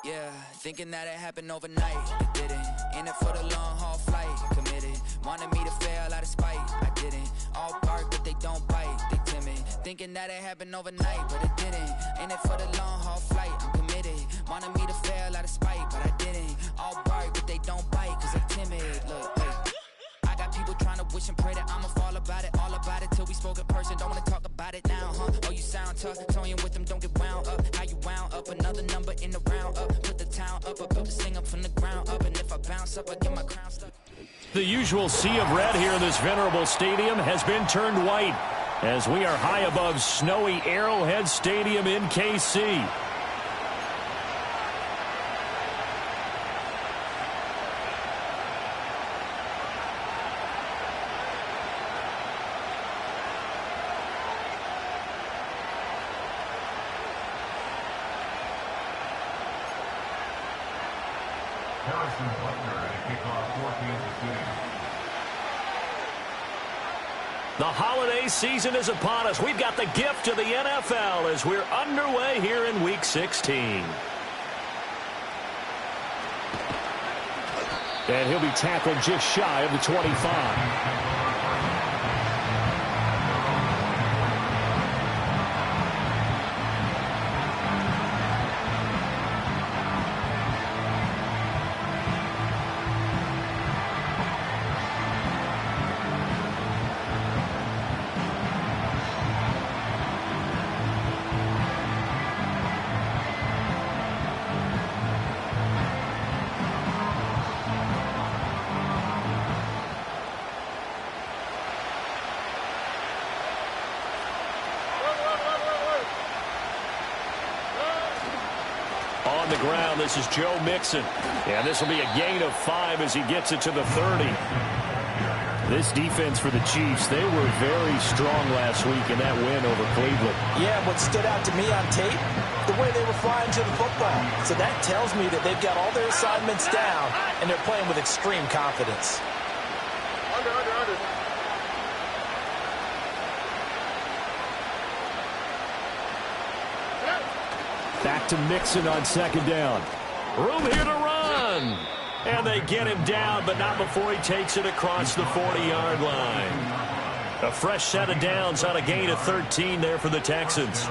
Yeah, thinking that it happened overnight. It didn't. In it for the long haul flight. Committed. Wanted me to fail out of spite. I didn't. All bark, but they don't bite. They timid. Thinking that it happened overnight, but it didn't. In it for the long haul flight. I'm committed. Wanted me to fail out of spite, but I didn't. All bark, but they don't bite, cause I'm timid. Look, hey. I got people trying to wish and pray that I'ma fall about it, all about it, till we spoke in person. Don't wanna talk about it now, huh? Oh, you sound tough, toying with them, don't get wound up. How you wound up, another number in the round up. Put the town up, I built this thing up from the ground up. And if I bounce up, I get my crown stuck. The usual sea of red here in this venerable stadium has been turned white as we are high above snowy Arrowhead Stadium in KC. The holiday season is upon us. We've got the gift of the NFL as we're underway here in Week 16. And he'll be tackled just shy of the 25. On the ground, this is Joe Mixon. And this will be a gain of 5 as he gets it to the 30. This defense for the Chiefs, they were very strong last week in that win over Cleveland. Yeah, what stood out to me on tape, the way they were flying to the football. So that tells me that they've got all their assignments down, and they're playing with extreme confidence. Under. Back to Mixon on second down. Room here to run. And they get him down, but not before he takes it across the 40-yard line. A fresh set of downs on a gain of 13 there for the Texans.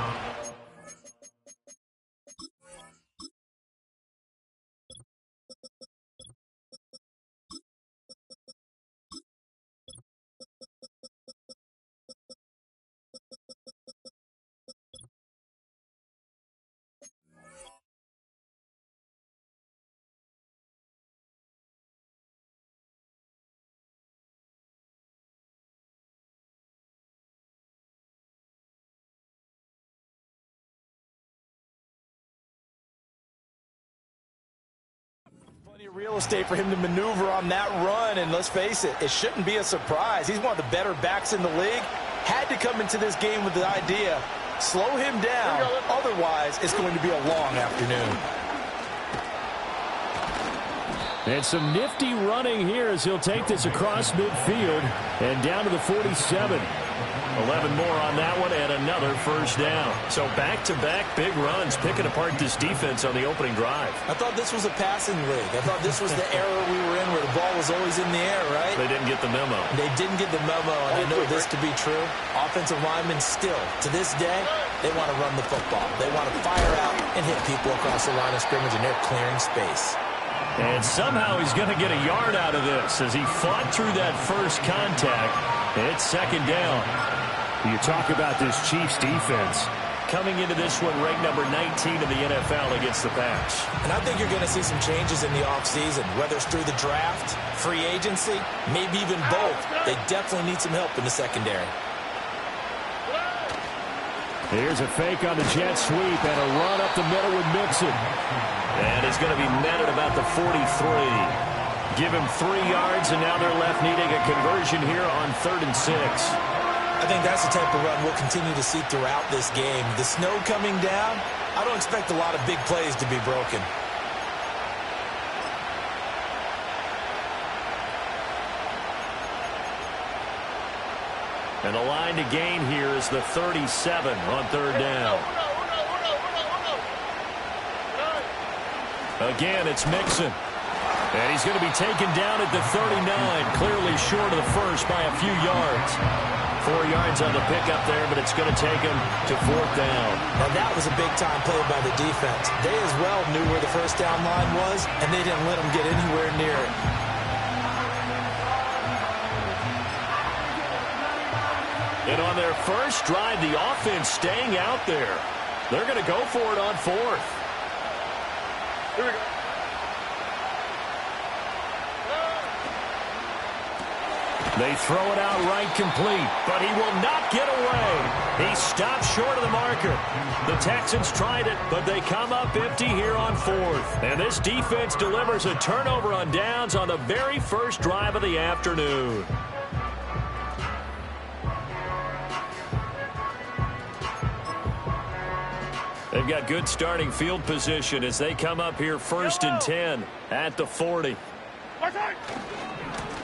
Plenty of real estate for him to maneuver on that run, and let's face it, it shouldn't be a surprise. He's one of the better backs in the league. Had to come into this game with the idea, slow him down, otherwise it's going to be a long afternoon. And some nifty running here as he'll take this across midfield and down to the 47. 11 more on that one and another first down. So back-to-back big runs, picking apart this defense on the opening drive. I thought this was a passing league. I thought this was the era we were in where the ball was always in the air, right? They didn't get the memo. They didn't get the memo, and I know this to be true. Offensive linemen still, to this day, they want to run the football. They want to fire out and hit people across the line of scrimmage, and they're clearing space. And somehow he's going to get a yard out of this as he fought through that first contact. And it's second down. You talk about this Chiefs defense. Coming into this one ranked number 19 in the NFL against the pass. And I think you're going to see some changes in the offseason, whether it's through the draft, free agency, maybe even both. They definitely need some help in the secondary. Here's a fake on the jet sweep and a run up the middle with Mixon. And he's going to be met at about the 43. Give him 3 yards, and now they're left needing a conversion here on 3rd and 6. I think that's the type of run we'll continue to see throughout this game. The snow coming down, I don't expect a lot of big plays to be broken. And the line to gain here is the 37 on 3rd down. Again, it's Mixon. And he's going to be taken down at the 39, clearly short of the first by a few yards. 4 yards on the pickup there, but it's going to take him to 4th down. And that was a big-time play by the defense. They as well knew where the first down line was, and they didn't let them get anywhere near it. And on their first drive, the offense staying out there. They're going to go for it on 4th. Here we go. They throw it out right complete, but he will not get away. He stopped short of the marker. The Texans tried it, but they come up empty here on 4th. And this defense delivers a turnover on downs on the very first drive of the afternoon. They've got good starting field position as they come up here 1st and 10 at the 40.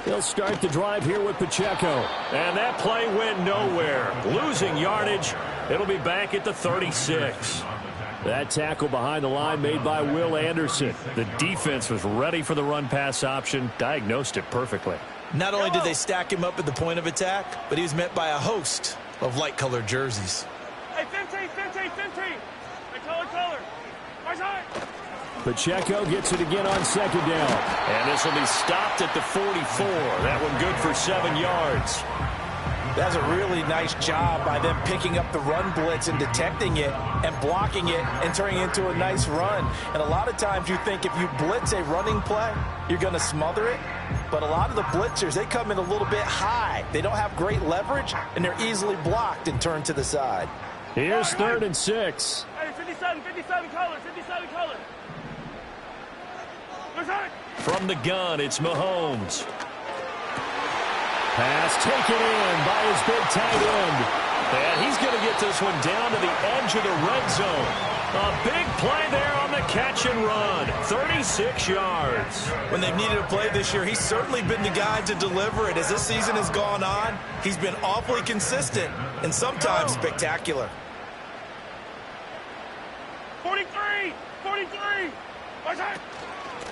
They'll start the drive here with Pacheco. And that play went nowhere. Losing yardage. It'll be back at the 36. That tackle behind the line made by Will Anderson. The defense was ready for the run-pass option. Diagnosed it perfectly. Not only did they stack him up at the point of attack, but he was met by a host of light-colored jerseys. Hey, 15. Color. Pacheco gets it again on 2nd down. And this will be stopped at the 44. That one good for 7 yards. That's a really nice job by them picking up the run blitz and detecting it and blocking it and turning it into a nice run. And a lot of times you think if you blitz a running play, you're going to smother it. But a lot of the blitzers, they come in a little bit high. They don't have great leverage, and they're easily blocked and turned to the side. Here's 3rd and 6. Hey, 57 color. From the gun, it's Mahomes. Pass taken in by his big tight end. And he's going to get this one down to the edge of the red zone. A big play there on the catch and run. 36 yards. When they've needed a play this year, he's certainly been the guy to deliver it. As this season has gone on, he's been awfully consistent and sometimes spectacular. 43.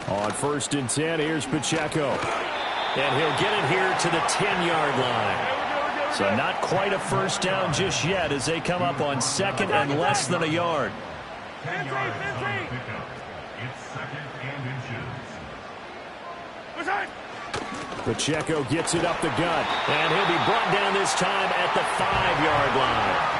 On 1st and 10, here's Pacheco. And he'll get it here to the 10-yard line. So not quite a first down just yet as they come up on 2nd and less than a yard. 15. Pacheco gets it up the gut. And he'll be brought down this time at the 5-yard line.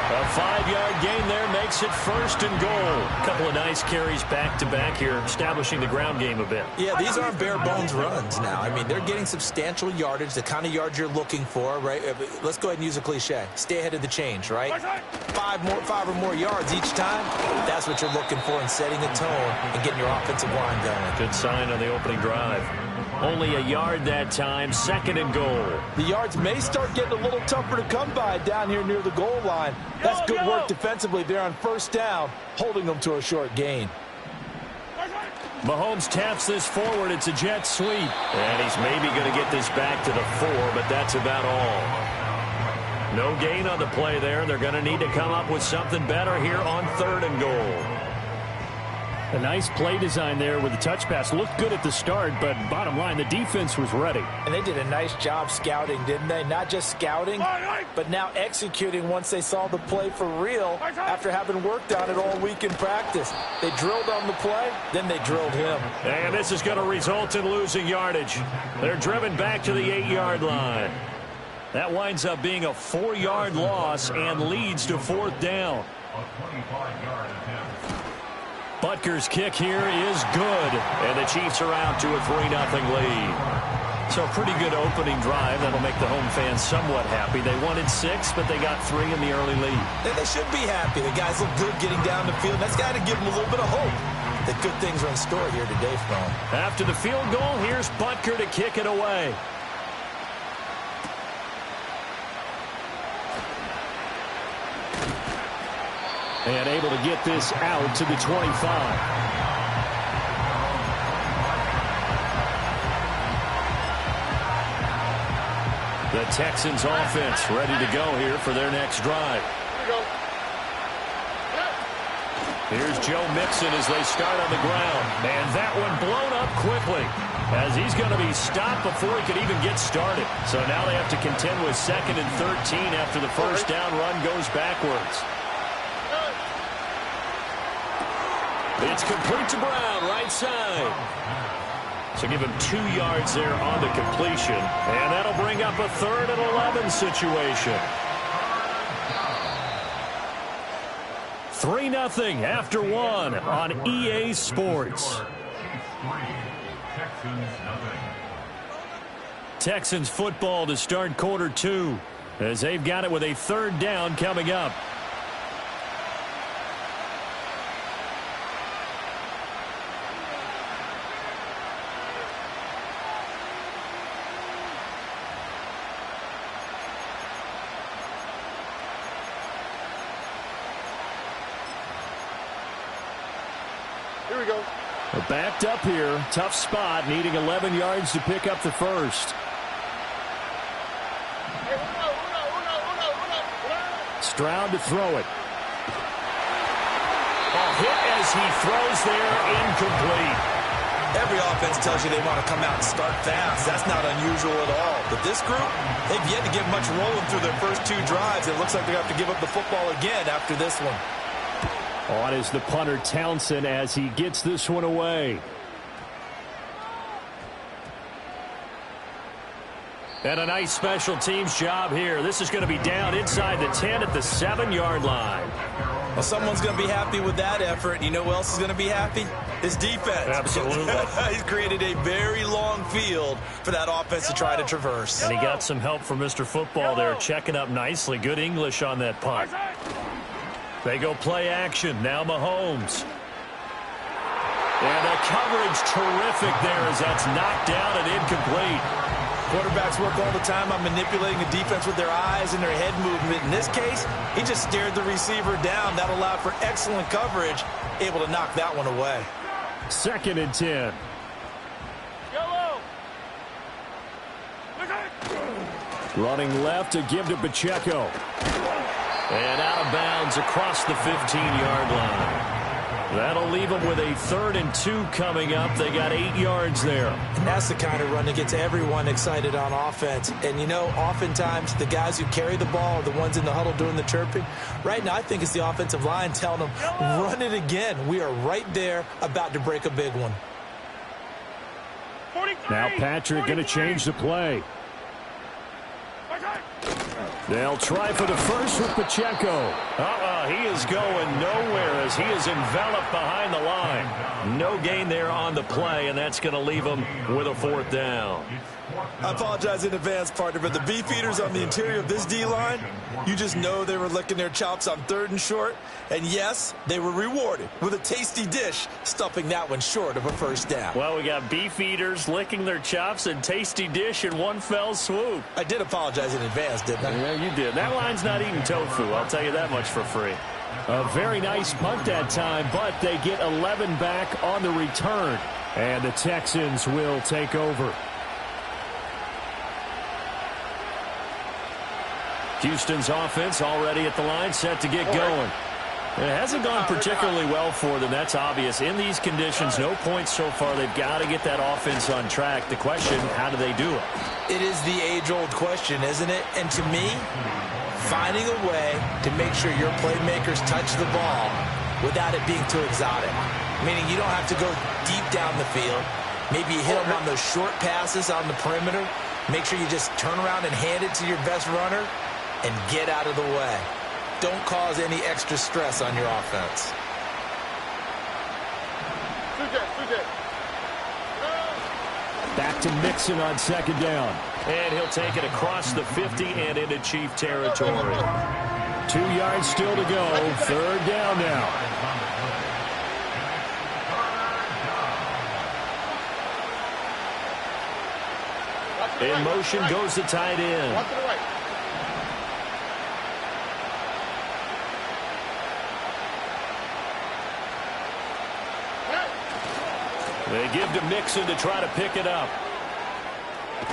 A 5-yard gain there makes it 1st and goal. A couple of nice carries back-to-back here, establishing the ground game a bit. Yeah, these aren't bare-bones runs now. I mean, they're getting substantial yardage, the kind of yards you're looking for, right? Let's go ahead and use a cliche. Stay ahead of the change, right? 5 or more yards each time. That's what you're looking for in setting a tone and getting your offensive line going. Good sign on the opening drive. Only a yard that time, 2nd and goal. The yards may start getting a little tougher to come by down here near the goal line. That's good work defensively there on 1st down, holding them to a short gain. Mahomes taps this forward. It's a jet sweep. And he's maybe going to get this back to the 4, but that's about all. No gain on the play there. They're going to need to come up with something better here on 3rd and goal. A nice play design there with the touch pass. Looked good at the start, but bottom line, the defense was ready. And they did a nice job scouting, didn't they? Not just scouting, but now executing once they saw the play for real after having worked on it all week in practice. They drilled on the play, then they drilled him. And this is going to result in losing yardage. They're driven back to the 8-yard line. That winds up being a 4-yard loss and leads to 4th down. Butker's kick here is good, and the Chiefs are out to a 3-0 lead. So a pretty good opening drive. That'll make the home fans somewhat happy. They wanted 6, but they got 3 in the early lead. And they should be happy. The guys look good getting down the field. That's got to give them a little bit of hope that good things are in store here today for them. After the field goal, here's Butker to kick it away. And able to get this out to the 25. The Texans offense ready to go here for their next drive. Here's Joe Mixon as they start on the ground. And that one blown up quickly as he's going to be stopped before he could even get started. So now they have to contend with 2nd and 13 after the first down run goes backwards. It's complete to Brown, right side. So give him 2 yards there on the completion. And that'll bring up a 3rd and 11 situation. 3-0 after 1 on EA Sports. Texans football to start quarter 2 as they've got it with a 3rd down coming up. Here we go. We're backed up here. Tough spot, needing 11 yards to pick up the first. Stroud to throw it. A hit as he throws there, incomplete. Every offense tells you they want to come out and start fast. That's not unusual at all. But this group, they've yet to get much rolling through their first 2 drives. It looks like they have to give up the football again after this one. On is the punter Townsend as he gets this one away. And a nice special teams job here. This is going to be down inside the 10 at the 7-yard line. Well, someone's going to be happy with that effort. You know who else is going to be happy? His defense. Absolutely. He's created a very long field for that offense to try to traverse. And he got some help from Mr. Football there, checking up nicely. Good English on that punt. They go play action. Now Mahomes. And the coverage terrific there as that's knocked down and incomplete. Quarterbacks work all the time on manipulating the defense with their eyes and their head movement. In this case, he just stared the receiver down. That allowed for excellent coverage, able to knock that one away. 2nd and 10. Yellow. Running left to give to Pacheco. And out of bounds across the 15-yard line. That'll leave them with a 3rd and 2 coming up. They got 8 yards there. That's the kind of run that gets everyone excited on offense. And, you know, oftentimes the guys who carry the ball are the ones in the huddle doing the chirping. Right now, I think it's the offensive line telling them, run it again. We are right there about to break a big one. 43, Now Patrick going to change the play. They'll try for the first with Pacheco. He is going nowhere as he is enveloped behind the line. No gain there on the play, and that's going to leave him with a 4th down. I apologize in advance, partner, but the beef eaters on the interior of this D-line, you just know they were licking their chops on 3rd and short. And yes, they were rewarded with a tasty dish, stuffing that one short of a first down. Well, we got beef eaters licking their chops and tasty dish in one fell swoop. I did apologize in advance, didn't I? Yeah, you did. That line's not eating tofu, I'll tell you that much for free. A very nice punt that time, but they get 11 back on the return. And the Texans will take over. Houston's offense already at the line, set to get going. It hasn't gone particularly well for them, that's obvious. In these conditions, no points so far. They've got to get that offense on track. The question, how do they do it? It is the age-old question, isn't it? And to me, finding a way to make sure your playmakers touch the ball without it being too exotic. Meaning you don't have to go deep down the field. Maybe you hit them on those short passes on the perimeter. Make sure you just turn around and hand it to your best runner and get out of the way. Don't cause any extra stress on your offense. Back to Mixon on 2nd down. And he'll take it across the 50 and into Chief territory. 2 yards still to go. 3rd down now. In motion goes the tight end. They give to Mixon to try to pick it up.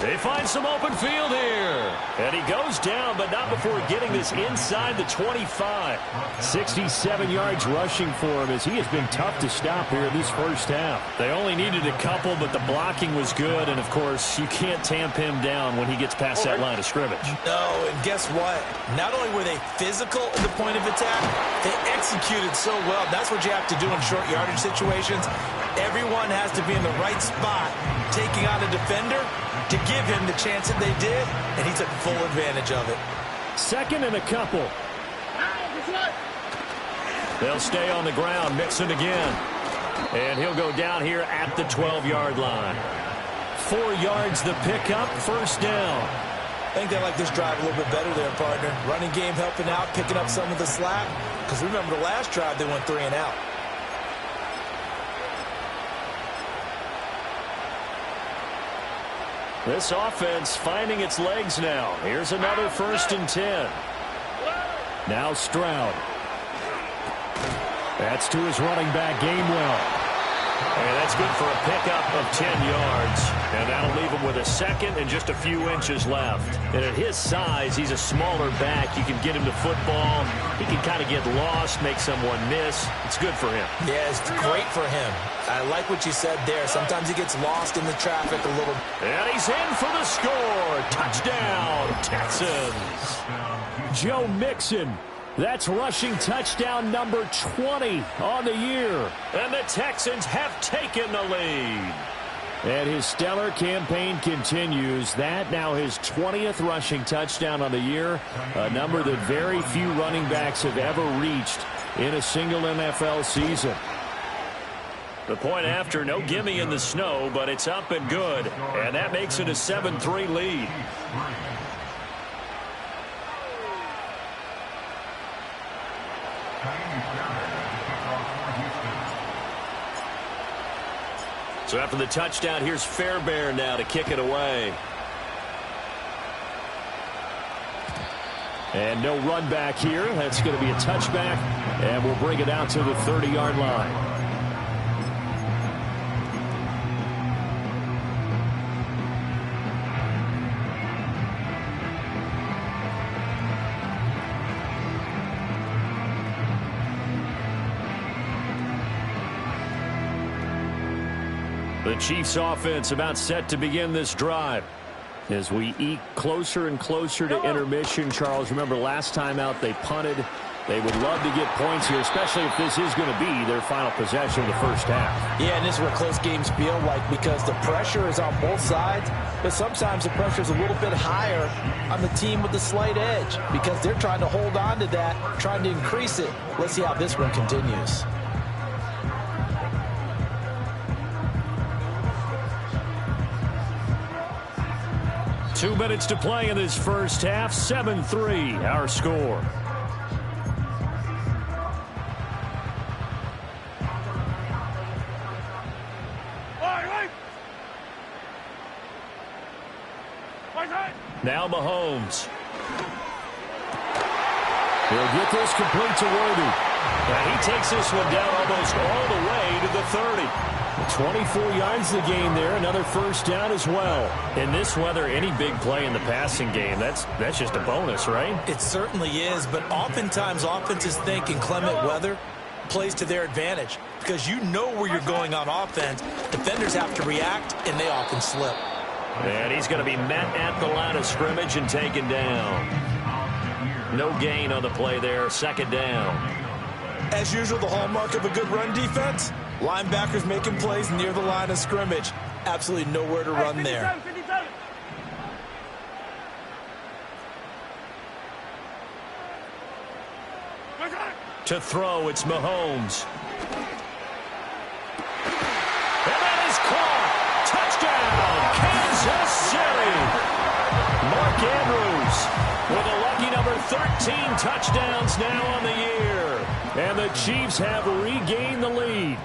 They find some open field here. And he goes down, but not before getting this inside the 25. 67 yards rushing for him as he has been tough to stop here in this first half. They only needed a couple, but the blocking was good. And, of course, you can't tamp him down when he gets past that line of scrimmage. No, and guess what? Not only were they physical at the point of attack, they executed so well. That's what you have to do in short yardage situations. Everyone has to be in the right spot, taking on a defender to give him the chance that they did, and he took full advantage of it. Second and a couple. They'll stay on the ground. Mixon again. And he'll go down here at the 12-yard line. 4 yards the pickup, first down. I think they like this drive a little bit better there, partner. Running game helping out, picking up some of the slack. Because remember the last drive, they went 3 and out. This offense finding its legs now. Here's another 1st and 10. Now Stroud. That's to his running back, Gainwell. And that's good for a pickup of 10 yards. And that'll leave him with a second and just a few inches left. And at his size, he's a smaller back. You can get him to football. He can kind of get lost, make someone miss. It's good for him. Yeah, it's great for him. I like what you said there. Sometimes he gets lost in the traffic a little. And he's in for the score. Touchdown, Texans. Joe Mixon. That's rushing touchdown number 20 on the year. And the Texans have taken the lead. And his stellar campaign continues. That now his 20th rushing touchdown on the year, a number that very few running backs have ever reached in a single NFL season. The point after, no gimme in the snow, but it's up and good. And that makes it a 7-3 lead. So after the touchdown, here's Fairbairn now to kick it away. And no run back here. That's going to be a touchback, and we'll bring it out to the 30-yard line. The Chiefs offense about set to begin this drive. As we eke closer and closer to intermission, Charles, remember last time out they punted. They would love to get points here, especially if this is going to be their final possession of the first half. Yeah, and this is what close games feel like because the pressure is on both sides, but sometimes the pressure is a little bit higher on the team with the slight edge because they're trying to hold on to that, trying to increase it. Let's see how this one continues. 2 minutes to play in this first half. 7-3 our score. Now Mahomes. He'll get this complete to Worthy. And he takes this one down almost all the way to the 30. 24 yards the gain there. Another first down as well. In this weather, any big play in the passing game, that's just a bonus, right? It certainly is, but oftentimes offenses think in clement weather plays to their advantage because you know where you're going on offense. Defenders have to react, and they often slip. And he's going to be met at the line of scrimmage and taken down. No gain on the play there. Second down. As usual, the hallmark of a good run defense, linebackers making plays near the line of scrimmage. Absolutely nowhere to run there. To throw, it's Mahomes. And that is caught. Touchdown, Kansas City. Mark Andrews with a lucky number 13 touchdowns now on the year. And the Chiefs have regained the lead.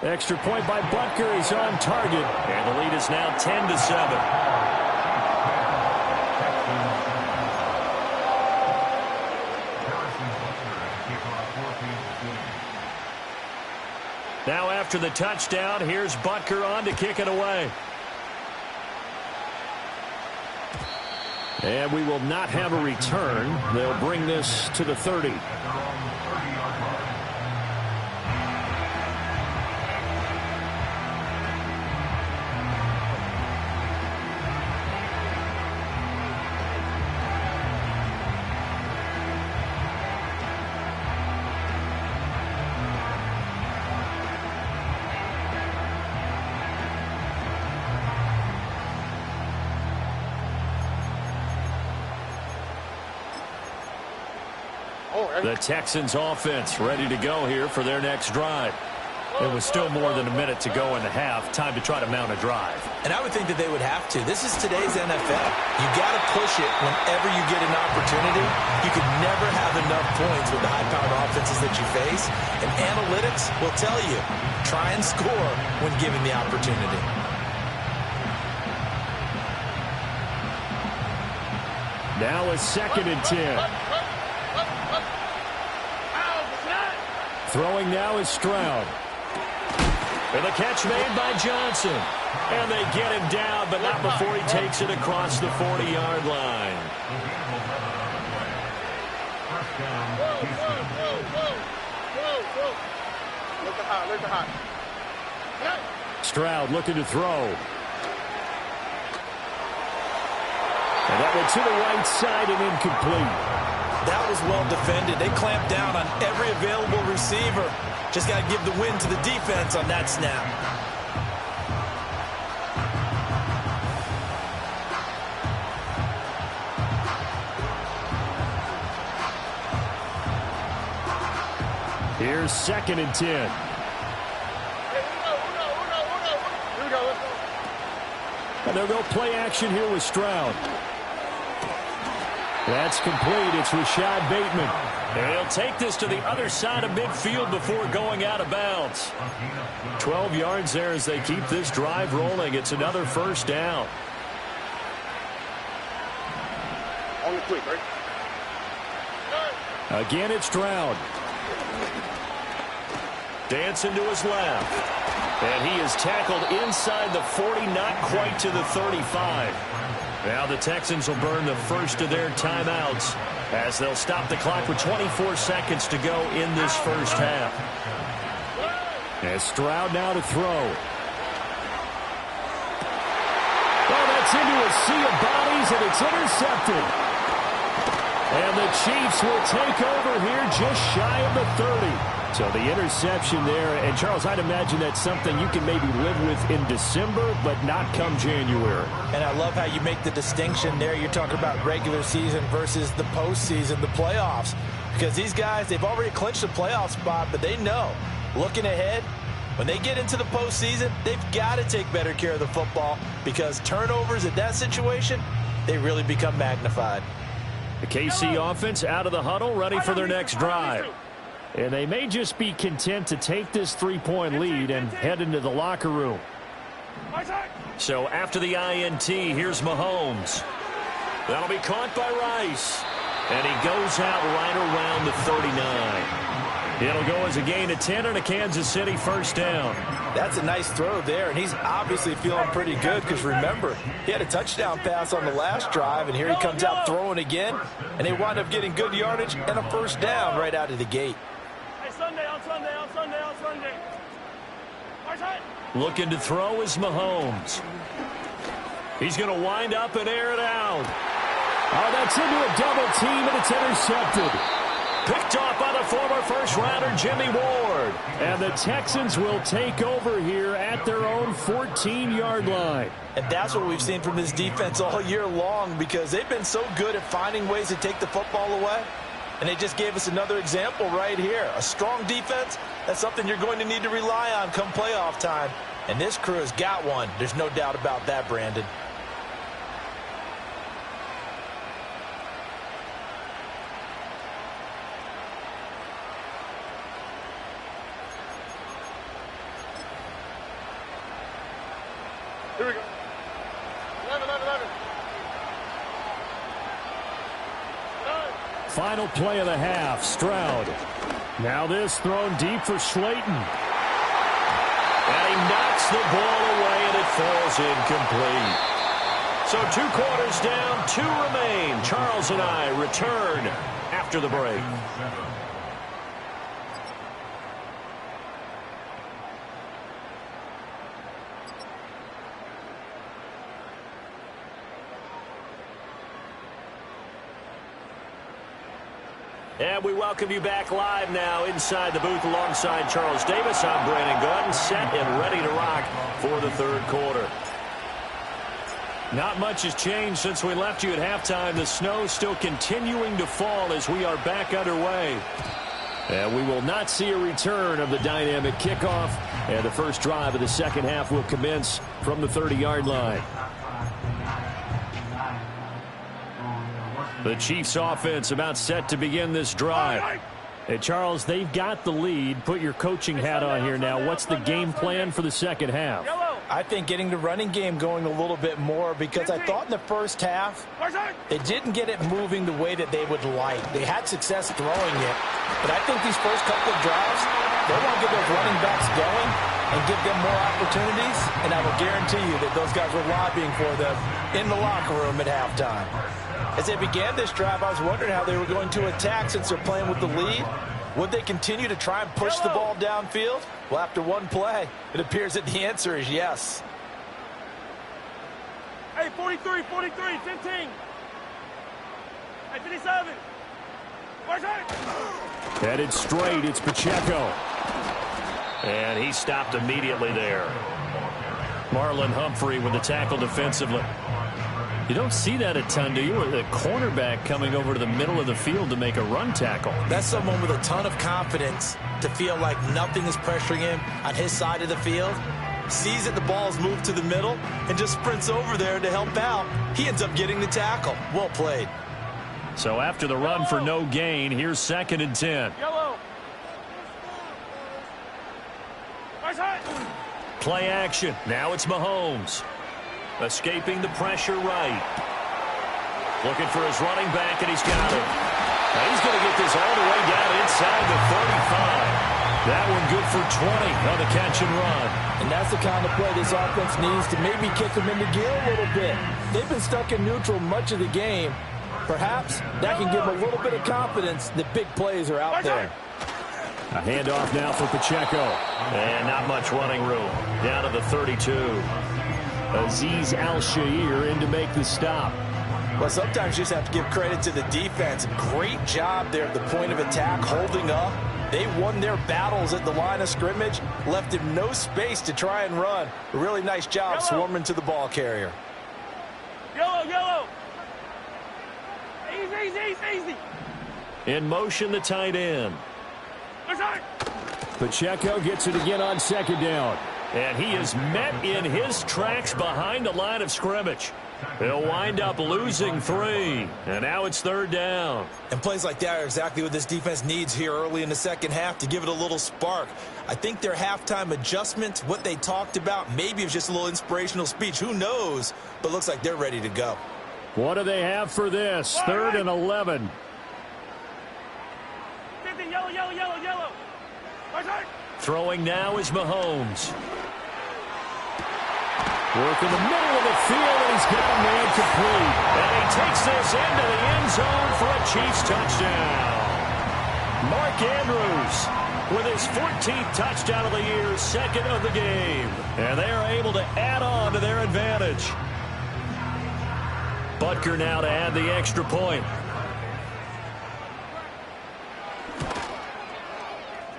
Extra point by Butker is on target. And the lead is now 10-7. Now after the touchdown, here's Butker on to kick it away. And we will not have a return. They'll bring this to the 30. The Texans offense ready to go here for their next drive. It was still more than a minute to go in the half. Time to try to mount a drive. And I would think that they would have to. This is today's NFL. You got to push it whenever you get an opportunity. You can never have enough points with the high-powered offenses that you face. And analytics will tell you, try and score when given the opportunity. Now a 2nd and 10. Throwing now is Stroud. And the catch made by Johnson. And they get him down, but not before he takes it across the 40-yard line. Stroud looking to throw. And that went to the right side and incomplete. That was well defended. They clamped down on every available receiver. Just got to give the win to the defense on that snap. Here's 2nd and 10. Here we go. Let's go. And they'll go play action here with Stroud. That's complete. It's Rashad Bateman. And he'll take this to the other side of midfield before going out of bounds. 12 yards there as they keep this drive rolling. It's another first down. On the quick, right? Again, it's Stroud. Dancing to his left. And he is tackled inside the 40, not quite to the 35. Now the Texans will burn the first of their timeouts as they'll stop the clock with 24 seconds to go in this first half. As Stroud now to throw. Oh, that's into a sea of bodies, and it's intercepted. And the Chiefs will take over here just shy of the 30. So the interception there, and Charles, I'd imagine that's something you can maybe live with in December, but not come January. And I love how you make the distinction there. You're talking about regular season versus the postseason, the playoffs. Because these guys, they've already clinched a playoff spot, but they know, looking ahead, when they get into the postseason, they've got to take better care of the football because turnovers in that situation, they really become magnified. The KC offense out of the huddle, ready for their next drive. And they may just be content to take this 3-point lead and head into the locker room. So after the INT, here's Mahomes. That'll be caught by Rice. And he goes out right around the 39. It'll go as a gain of 10 and a Kansas City first down. That's a nice throw there, and he's obviously feeling pretty good because, remember, he had a touchdown pass on the last drive, and here he comes out throwing again, and they wound up getting good yardage and a first down right out of the gate. Looking to throw is Mahomes. He's going to wind up and air it out. Oh, that's into a double team, and it's intercepted. Picked off by the former first-rounder Jimmy Ward. And the Texans will take over here at their own 14-yard line. And that's what we've seen from this defense all year long because they've been so good at finding ways to take the football away. And they just gave us another example right here. A strong defense, that's something you're going to need to rely on come playoff time. And this crew has got one. There's no doubt about that, Brandon. Here we go. 11. Final play of the half, Stroud. Now this thrown deep for Slayton. And he knocks the ball away, and it falls incomplete. So 2 quarters down, 2 remain. Charles and I return after the break. And we welcome you back live now inside the booth alongside Charles Davis. I'm Brandon Gaudin, set and ready to rock for the third quarter. Not much has changed since we left you at halftime. The snow still continuing to fall as we are back underway. And we will not see a return of the dynamic kickoff. And the first drive of the second half will commence from the 30-yard line. The Chiefs offense about set to begin this drive. Hey, Charles, they've got the lead. Put your coaching hat on here now. What's the game plan for the second half? I think getting the running game going a little bit more, because I thought in the first half they didn't get it moving the way that they would like. They had success throwing it, but I think these first couple of drives, they want to get those running backs going and give them more opportunities, and I will guarantee you that those guys were lobbying for them in the locker room at halftime. As they began this drive, I was wondering how they were going to attack since they're playing with the lead. Would they continue to try and push the ball downfield? Well, after one play, it appears that the answer is yes. Hey, 43, 43, 15. Hey, 57. Watch out. Headed straight, it's Pacheco. And he stopped immediately there. Marlon Humphrey with the tackle defensively. You don't see that a ton, do you? The cornerback coming over to the middle of the field to make a run tackle. That's someone with a ton of confidence to feel like nothing is pressuring him on his side of the field. Sees that the ball is moved to the middle and just sprints over there to help out. He ends up getting the tackle. Well played. So after the run for no gain, here's 2nd and 10. Yellow. Play action. Now it's Mahomes. Escaping the pressure right. Looking for his running back, and he's got it. Now he's going to get this all the way down inside the 35. That one good for 20 on the catch and run. And that's the kind of play this offense needs to maybe kick them into gear a little bit. They've been stuck in neutral much of the game. Perhaps that can give them a little bit of confidence that big plays are out there. A handoff now for Pacheco. And not much running room. Down to the 32. Azeez Al-Shaair in to make the stop. Well, sometimes you just have to give credit to the defense. Great job there at the point of attack, holding up. They won their battles at the line of scrimmage, left him no space to try and run. A really nice job swarming to the ball carrier. Yellow, yellow. Easy, easy, easy. In motion, the tight end. Pacheco gets it again on 2nd down. And he is met in his tracks behind the line of scrimmage. He'll wind up losing 3. And now it's 3rd down. And plays like that are exactly what this defense needs here early in the second half to give it a little spark. I think their halftime adjustment, what they talked about, maybe it was just a little inspirational speech. Who knows? But looks like they're ready to go. What do they have for this? 3rd and 11. 50, yellow, yellow, yellow, yellow. Throwing now is Mahomes. Work in the middle of the field, and he's got a man complete. And he takes this into the end zone for a Chiefs touchdown. Mark Andrews with his 14th touchdown of the year, 2nd of the game. And they are able to add on to their advantage. Butker now to add the extra point.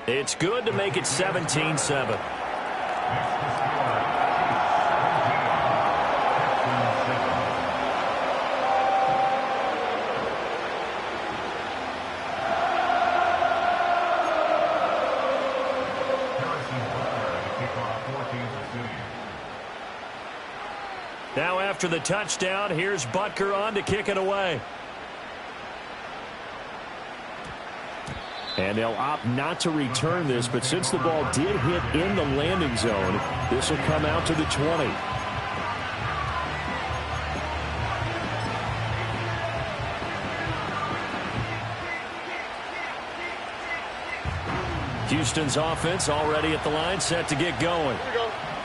It's good to make it 17-7. Now after the touchdown, here's Butker on to kick it away. And they'll opt not to return this, but since the ball did hit in the landing zone, this will come out to the 20. Houston's offense already at the line, set to get going.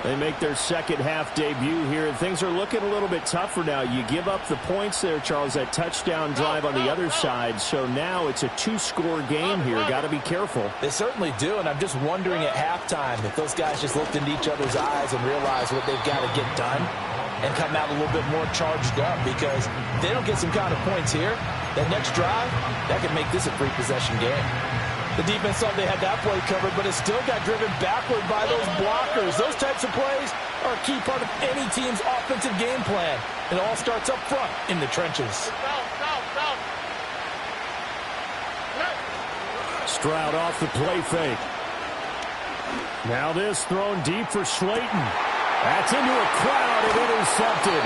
They make their second half debut here, and things are looking a little bit tougher now. You give up the points there, Charles, that touchdown drive on the other side. So now it's a two-score game here. Got to be careful. They certainly do, and I'm just wondering at halftime if those guys just looked into each other's eyes and realized what they've got to get done and come out a little bit more charged up, because if they don't get some kind of points here, that next drive, that could make this a free possession game. The defense thought they had that play covered, but it still got driven backward by those blockers. Those types of plays are a key part of any team's offensive game plan. It all starts up front in the trenches. Stroud off the play fake. Now this thrown deep for Slayton. That's into a crowd and intercepted.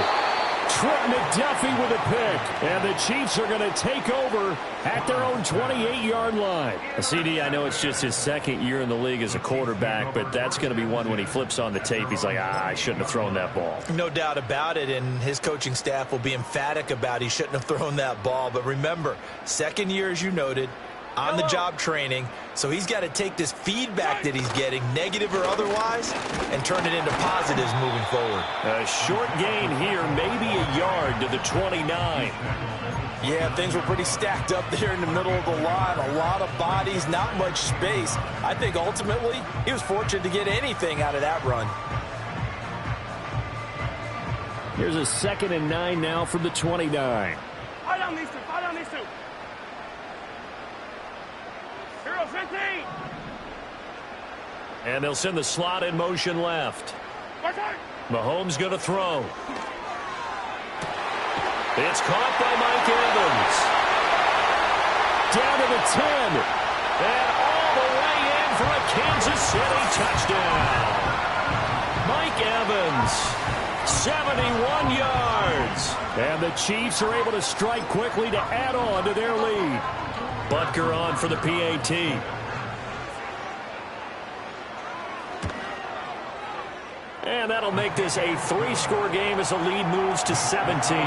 Trent McDuffie with a pick, and the Chiefs are going to take over at their own 28-yard line. CD, I know it's just his second year in the league as a quarterback, but that's going to be one when he flips on the tape. He's like, I shouldn't have thrown that ball. No doubt about it, and his coaching staff will be emphatic about he shouldn't have thrown that ball. But remember, second year, as you noted, on-the-job training, so he's got to take this feedback that he's getting, negative or otherwise, and turn it into positives moving forward. A short gain here, maybe a yard to the 29. Yeah, things were pretty stacked up there in the middle of the line. A lot of bodies, not much space. I think ultimately he was fortunate to get anything out of that run. Here's a 2nd and 9 now from the 29. Fire down these two. Fire down these two. Hero 15. And they'll send the slot in motion left. Mahomes going to throw. It's caught by Mike Evans. Down to the 10. And all the way in for a Kansas City touchdown. Mike Evans, 71 yards. And the Chiefs are able to strike quickly to add on to their lead. Butker on for the PAT. And that'll make this a 3-score game as the lead moves to 17.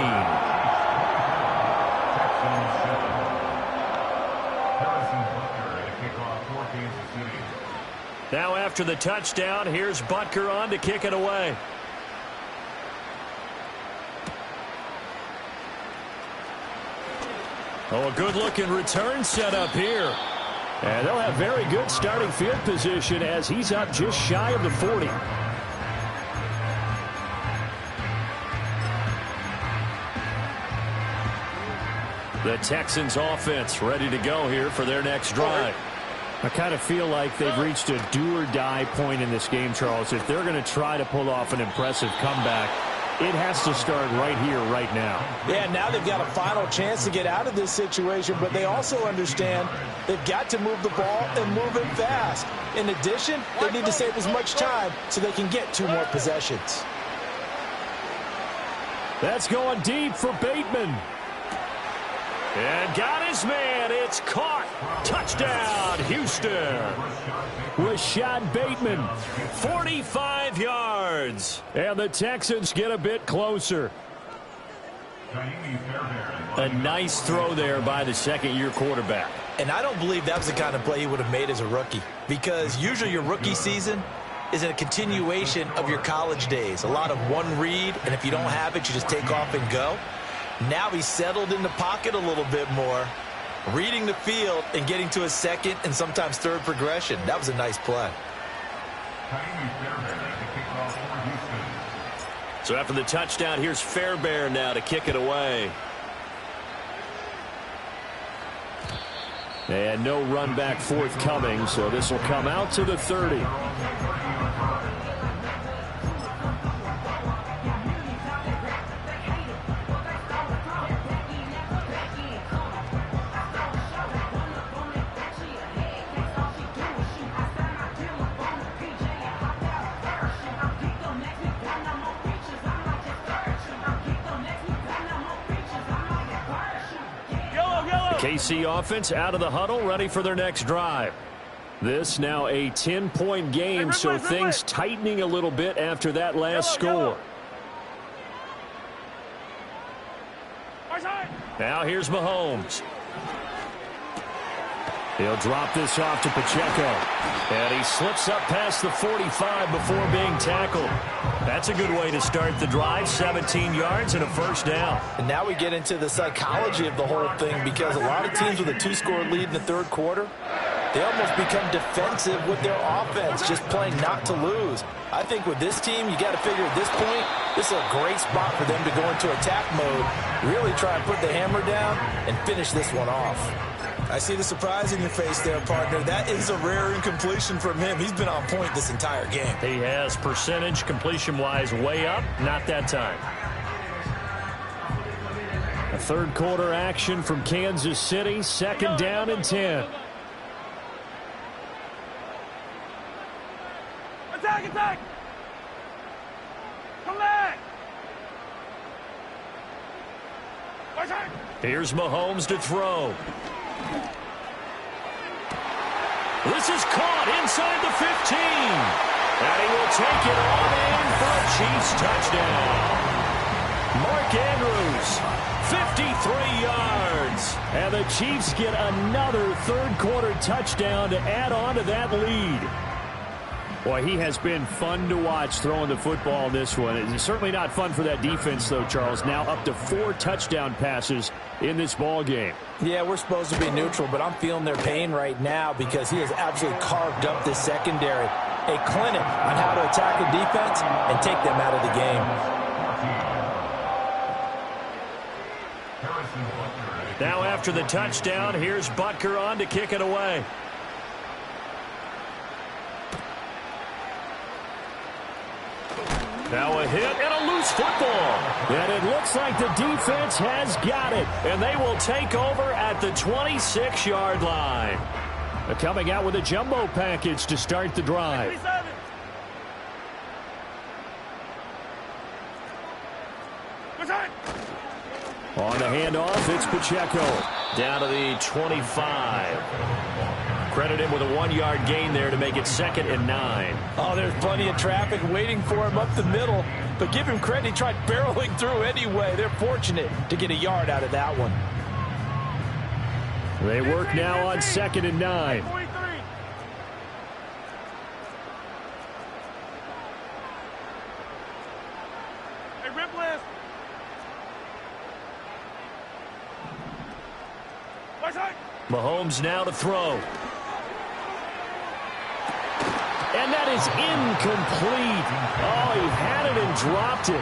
Now after the touchdown, here's Butker on to kick it away. Oh, a good-looking return set up here. And they'll have very good starting field position as he's up just shy of the 40. The Texans offense ready to go here for their next drive. I kind of feel like they've reached a do-or-die point in this game, Charles. If they're going to try to pull off an impressive comeback, it has to start right here, right now. Yeah, now they've got a final chance to get out of this situation, but they also understand they've got to move the ball and move it fast. In addition, they need to save as much time so they can get 2 more possessions. That's going deep for Bateman. And got his man. It's caught. Touchdown, Houston. Rashad Bateman, 45 yards. And the Texans get a bit closer. A nice throw there by the second-year quarterback. And I don't believe that was the kind of play he would have made as a rookie, because usually your rookie season is a continuation of your college days. A lot of one read, and if you don't have it, you just take off and go. Now he's settled in the pocket a little bit more, reading the field and getting to a second and sometimes third progression. That was a nice play. So after the touchdown, here's Fairbairn now to kick it away. And no run back forthcoming, so this will come out to the 30. KC offense out of the huddle, ready for their next drive. This now a 10-point game, so things tightening a little bit after that last score. Now here's Mahomes. He'll drop this off to Pacheco. And he slips up past the 45 before being tackled. That's a good way to start the drive. 17 yards and a first down. And now we get into the psychology of the whole thing, because a lot of teams with a 2-score lead in the third quarter, they almost become defensive with their offense, just playing not to lose. I think with this team, you got to figure at this point, this is a great spot for them to go into attack mode, really try and put the hammer down and finish this one off. I see the surprise in your face there, partner. That is a rare incompletion from him. He's been on point this entire game. He has percentage completion-wise way up. Not that time. A third quarter action from Kansas City. 2nd down and 10. Attack, attack! Come back! Here's Mahomes to throw. This is caught inside the 15. And he will take it all in for a Chiefs touchdown. Mark Andrews, 53 yards. And the Chiefs get another third quarter touchdown to add on to that lead. Boy, he has been fun to watch throwing the football in this one. It's certainly not fun for that defense, though, Charles. Now up to 4 touchdown passes in this ball game. Yeah, we're supposed to be neutral, but I'm feeling their pain right now because he has absolutely carved up this secondary. A clinic on how to attack a defense and take them out of the game. Now after the touchdown, here's Butker on to kick it away. Now a hit and a loose football. And it looks like the defense has got it. And they will take over at the 26-yard line. They're coming out with a jumbo package to start the drive. On the handoff, it's Pacheco. Down to the 25. Credit him with a 1-yard gain there to make it 2nd and 9. Oh, there's plenty of traffic waiting for him up the middle. But give him credit, he tried barreling through anyway. They're fortunate to get a yard out of that one. They work now on 2nd and 9. Hey, rip list. Mahomes now to throw. And that is incomplete. Oh, he had it and dropped it.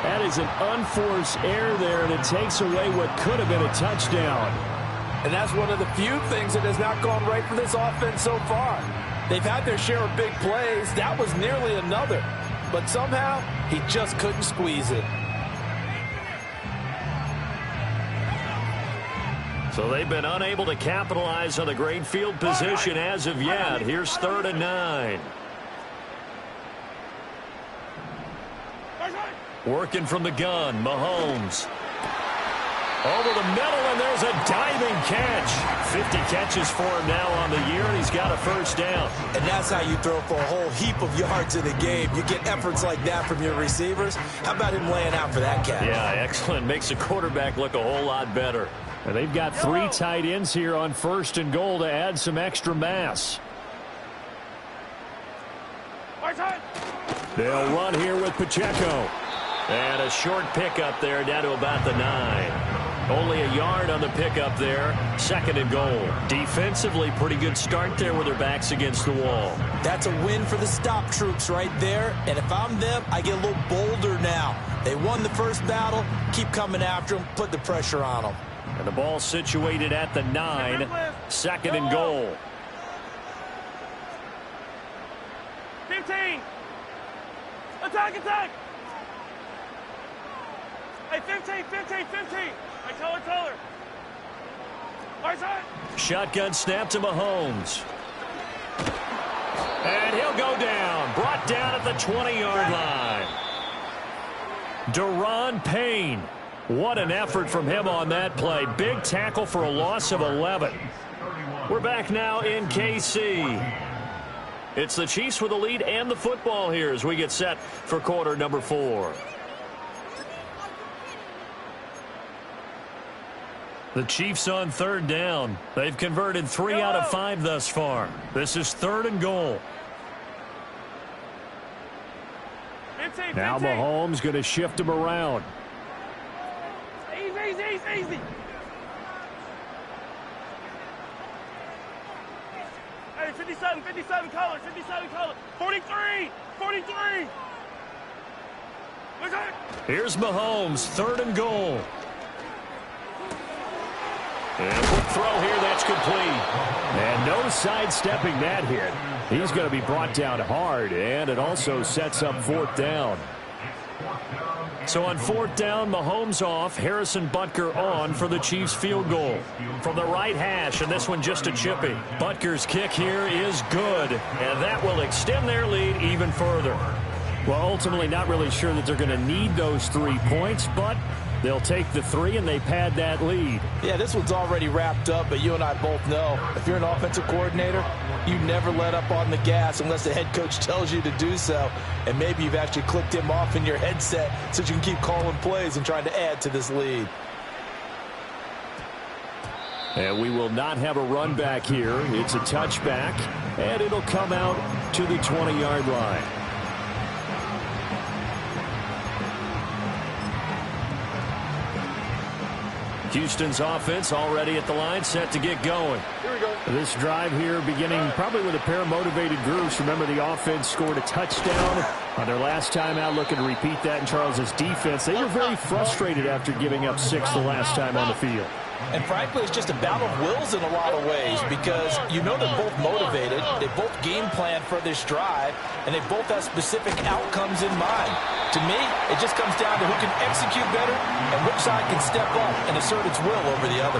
That is an unforced error there, and it takes away what could have been a touchdown. And that's one of the few things that has not gone right for this offense so far. They've had their share of big plays. That was nearly another. But somehow, he just couldn't squeeze it. So they've been unable to capitalize on the great field position as of yet. Here's 3rd and 9. Working from the gun, Mahomes. Over the middle, and there's a diving catch. 50 catches for him now on the year, and he's got a first down. And that's how you throw for a whole heap of yards in a game. You get efforts like that from your receivers. How about him laying out for that catch? Yeah, excellent. Makes the quarterback look a whole lot better. And they've got 3 tight ends here on 1st and goal to add some extra mass. They'll run here with Pacheco. And a short pickup there down to about the 9. Only a yard on the pickup there. 2nd and goal. Defensively, pretty good start there with their backs against the wall. That's a win for the stop troops right there. And if I'm them, I get a little bolder now. They won the first battle. Keep coming after them. Put the pressure on them. And the ball situated at the 9. 2nd and goal. 15. Attack, attack. Hey, 15, 15, 15. Hey, taller. Right side. Shotgun snap to Mahomes. And he'll go down. Brought down at the 20-yard line. Daron Payne. What an effort from him on that play. Big tackle for a loss of 11. We're back now in KC. It's the Chiefs with the lead and the football here as we get set for quarter number 4. The Chiefs on third down. They've converted 3 out of 5 thus far. This is 3rd and goal. Now Mahomes going to shift him around. Easy. Hey, 57 color. 43. Here's Mahomes, 3rd and goal. And quick throw here, that's complete. And no sidestepping that hit. He's going to be brought down hard, and it also sets up 4th down. So on 4th down, Mahomes off, Harrison Butker on for the Chiefs field goal. From the right hash, and this one just a chippy. Butker's kick here is good, and that will extend their lead even further. Well, ultimately not really sure that they're going to need those 3 points, but they'll take the 3 and they pad that lead. Yeah, this one's already wrapped up, but you and I both know if you're an offensive coordinator, you never let up on the gas unless the head coach tells you to do so. And maybe you've actually clicked him off in your headset so you can keep calling plays and trying to add to this lead. And we will not have a run back here. It's a touchback, and it'll come out to the 20-yard line. Houston's offense already at the line, set to get going. Here we go. This drive here beginning probably with a pair of motivated groups. Remember, the offense scored a touchdown on their last time out. Looking to repeat that in Charles's defense. They were very frustrated after giving up 6 the last time on the field. And frankly, it's just a battle of wills in a lot of ways because you know they're both motivated. They both game plan for this drive, and they both have specific outcomes in mind. To me, it just comes down to who can execute better and which side can step up and assert its will over the other.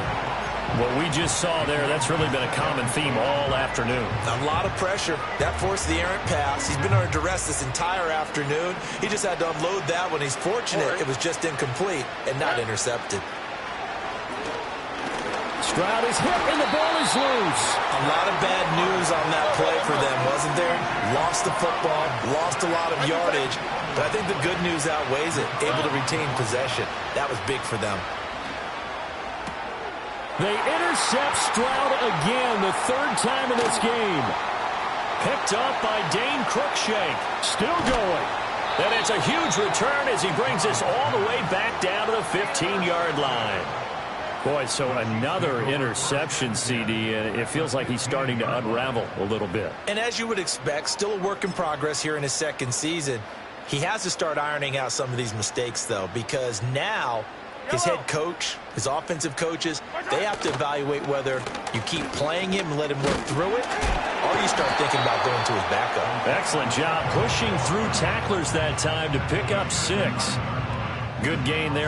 What we just saw there, that's really been a common theme all afternoon. A lot of pressure. That forced the errant pass. He's been under duress this entire afternoon. He just had to unload that one. He's fortunate it was just incomplete and not intercepted. Stroud is hit, and the ball is loose. A lot of bad news on that play for them, wasn't there? Lost the football, lost a lot of yardage, but I think the good news outweighs it. Able to retain possession. That was big for them. They intercept Stroud again, the 3rd time in this game. Picked up by Dane Cruikshank. Still going. And it's a huge return as he brings us all the way back down to the 15-yard line. Boy, so another interception, CD, and it feels like he's starting to unravel a little bit. And as you would expect, still a work in progress here in his 2nd season. He has to start ironing out some of these mistakes, though, because now his head coach, his offensive coaches, they have to evaluate whether you keep playing him and let him work through it, or you start thinking about going to his backup. Excellent job pushing through tacklers that time to pick up 6. Good gain there.